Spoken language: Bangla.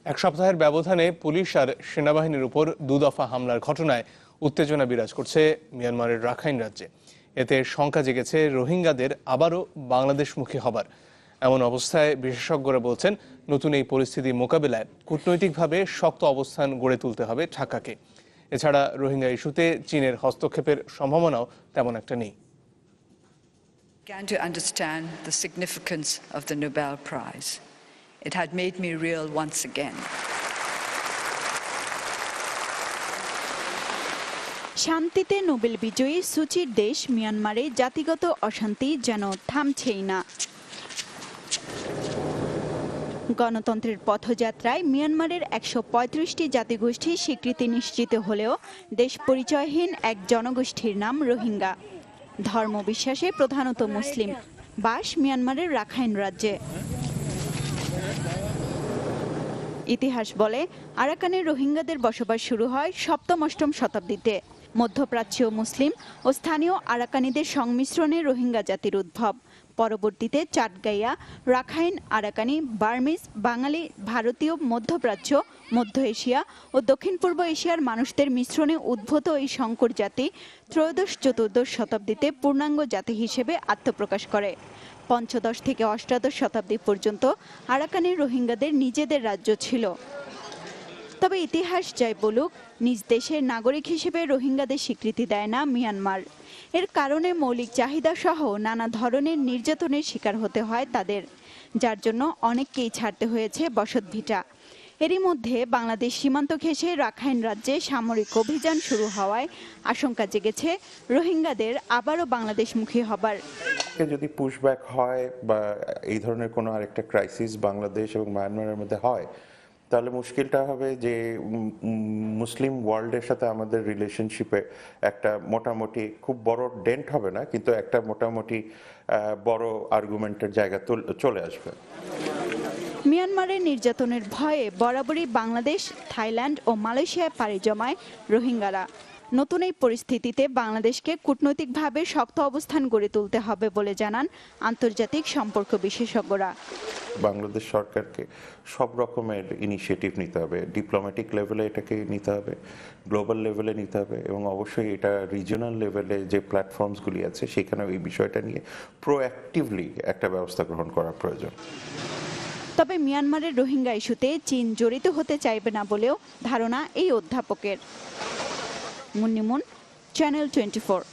এক সপ্তাহের ব্যবধানে পুলিশ আর সেনাবাহিনীর উপর দুদফা হামলার ঘটনায় উত্তেজনা বিরাজ করছে মিয়ানমারের রাখাইন রাজ্যে। এতে শঙ্কা জেগেছে রোহিঙ্গাদের আবারও বাংলাদেশমুখী হবার। এমন অবস্থায় বিশেষজ্ঞরা বলছেন, নতুন এই পরিস্থিতি মোকাবেলায় কূটনৈতিকভাবে শক্ত অবস্থান গড়ে তুলতে হবে ঢাকাকে। এছাড়া রোহিঙ্গা ইস্যুতে চীনের হস্তক্ষেপের সম্ভাবনাও তেমন একটা নেই। Began to understand the significance of the Nobel Prize. It had made me real once again. শান্তিতে নোবেল বিজয়ী সুচির দেশ মিয়ানমারে জাতিগত অশান্তি যেন থামছেই না। গণতন্ত্রের পথযাত্রায় মিয়ানমারের ১৩৫টি জাতিগোষ্ঠী স্বীকৃতি নিশ্চিত হলেও দেশ পরিচয়হীন এক জনগোষ্ঠীর নাম রোহিঙ্গা। ধর্ম বিশ্বাসে প্রধানত মুসলিম, বাস মিয়ানমারের রাখাইন রাজ্যে। ইতিহাস বলে আরাকানের রোহিঙ্গাদের বসবাস শুরু হয় সপ্তম-অষ্টম শতাব্দীতে। মধ্যপ্রাচ্যীয় মুসলিম ও স্থানীয় আরাকানিদের সংমিশ্রণে রোহিঙ্গা জাতির উদ্ভব। পরবর্তীতে চাটগাইয়া, রাখাইন, আরাকানি, বার্মিজ, বাঙালি, ভারতীয়, মধ্যপ্রাচ্য, মধ্য এশিয়া ও দক্ষিণ পূর্ব এশিয়ার মানুষদের মিশ্রণে উদ্ভূত এই সংকর জাতি ত্রয়োদশ-চতুর্দশ শতাব্দীতে পূর্ণাঙ্গ জাতি হিসেবে আত্মপ্রকাশ করে। পঞ্চদশ থেকে অষ্টাদশ শতাব্দী পর্যন্ত আরাকানের রোহিঙ্গাদের নিজেদের রাজ্য ছিল। তবে ইতিহাস যাই বলুক, নিজ দেশের নাগরিক হিসেবে রোহিঙ্গাদের স্বীকৃতি দেয় না মিয়ানমার। এর কারণে মৌলিক চাহিদা সহ নানা ধরনের নির্যাতনের শিকার হতে হয় তাদের, যার জন্য অনেককেই ছাড়তে হয়েছে বসতভিটা। এরই মধ্যে বাংলাদেশ সীমান্ত ঘেঁষে রাখাইন রাজ্যে সামরিক অভিযান শুরু হওয়ায় আশঙ্কা জেগেছে রোহিঙ্গাদের আবারও বাংলাদেশমুখী হবার। যদি পুশব্যাক হয় বা এই ধরনের কোনো আরেকটা ক্রাইসিস বাংলাদেশ এবং মায়ানমারের মধ্যে হয়, তাহলে মুশকিলটা হবে যে মুসলিম ওয়ার্ল্ডের সাথে আমাদের রিলেশনশিপে একটা মোটামুটি খুব বড় ডেন্ট হবে না, কিন্তু একটা মোটামুটি বড় আর্গুমেন্টের জায়গা চলে আসবে। মিয়ানমারের নির্যাতনের ভয়ে বরাবরই বাংলাদেশ, থাইল্যান্ড ও মালয়েশিয়ায় পাড়ি জমায় রোহিঙ্গারা। নতুন এই পরিস্থিতিতে বাংলাদেশকে কূটনৈতিকভাবে শক্ত অবস্থান গড়ে তুলতে হবে বলে জানান আন্তর্জাতিক সম্পর্ক বিশেষজ্ঞরা। বাংলাদেশ সরকারকে সব রকমের ইনিশিয়েটিভ নিতে হবে, ডিপ্লোম্যাটিক লেভেলে এটাকে নিতে হবে, গ্লোবাল লেভেলে নিতে হবে, এবং অবশ্যই এটা রিজিওনাল লেভেলে যে প্ল্যাটফর্মসগুলি আছে সেখানে এই বিষয়টা নিয়ে প্রোঅ্যাক্টিভলি একটা ব্যবস্থা গ্রহণ করা প্রয়োজন। তবে মিয়ানমারের রোহিঙ্গা ইস্যুতে চীন জড়িত হতে চাইবে না বলেও ধারণা এই অধ্যাপকের। মুন্নিমুন, চ্যানেল 24।